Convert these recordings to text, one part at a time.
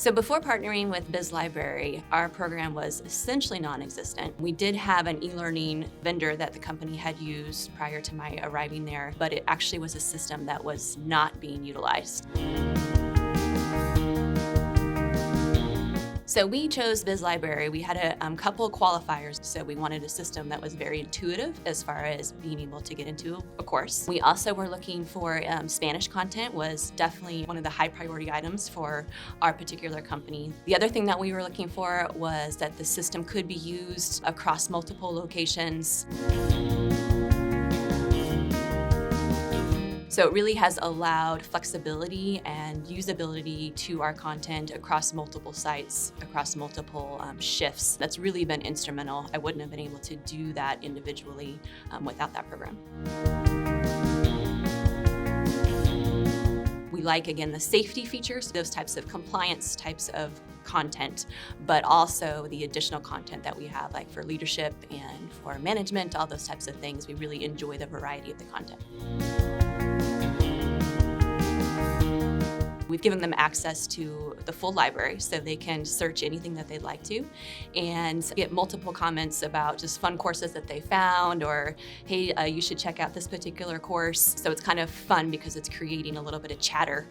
So before partnering with BizLibrary, our program was essentially non-existent. We did have an e-learning vendor that the company had used prior to my arriving there, but it actually was a system that was not being utilized. So we chose BizLibrary. We had a couple of qualifiers. So we wanted a system that was very intuitive as far as being able to get into a course. We also were looking for Spanish content was definitely one of the high priority items for our particular company. The other thing that we were looking for was that the system could be used across multiple locations. So it really has allowed flexibility and usability to our content across multiple sites, across multiple shifts. That's really been instrumental. I wouldn't have been able to do that individually without that program. We like, again, the safety features, those types of compliance types of content, but also the additional content that we have, like for leadership and for management, all those types of things. We really enjoy the variety of the content. We've given them access to the full library so they can search anything that they'd like to and get multiple comments about just fun courses that they found or, hey, you should check out this particular course. So it's kind of fun because it's creating a little bit of chatter.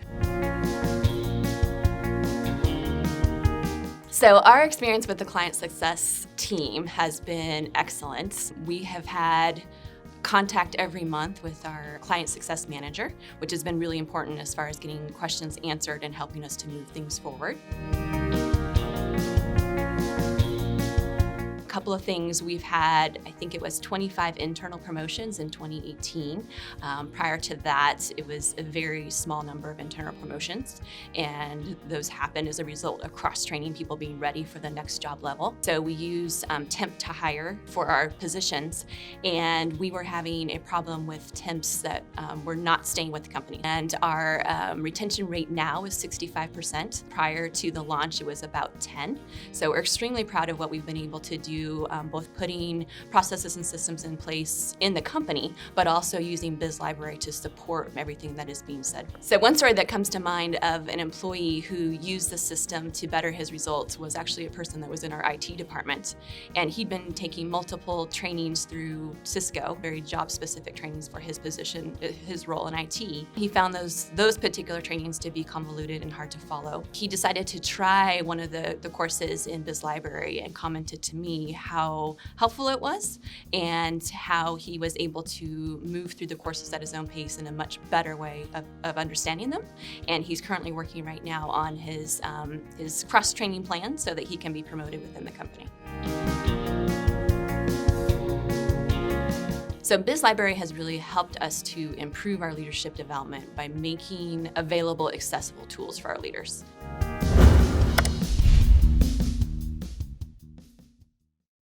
So our experience with the client success team has been excellent. We have had contact every month with our client success manager, which has been really important as far as getting questions answered and helping us to move things forward. A couple of things. We've had, I think it was 25 internal promotions in 2018. Prior to that, it was a very small number of internal promotions, and those happened as a result of cross-training, people being ready for the next job level. So we use temp to hire for our positions, and we were having a problem with temps that were not staying with the company. And our retention rate now is 65%. Prior to the launch, it was about 10. So we're extremely proud of what we've been able to do, both putting processes and systems in place in the company, but also using BizLibrary to support everything that is being said. So one story that comes to mind of an employee who used the system to better his results was actually a person that was in our IT department. And he'd been taking multiple trainings through Cisco, very job-specific trainings for his position, his role in IT. He found those particular trainings to be convoluted and hard to follow. He decided to try one of the courses in BizLibrary and commented to me how helpful it was and how he was able to move through the courses at his own pace in a much better way of understanding them. And he's currently working right now on his cross-training plan so that he can be promoted within the company. So BizLibrary has really helped us to improve our leadership development by making available accessible tools for our leaders.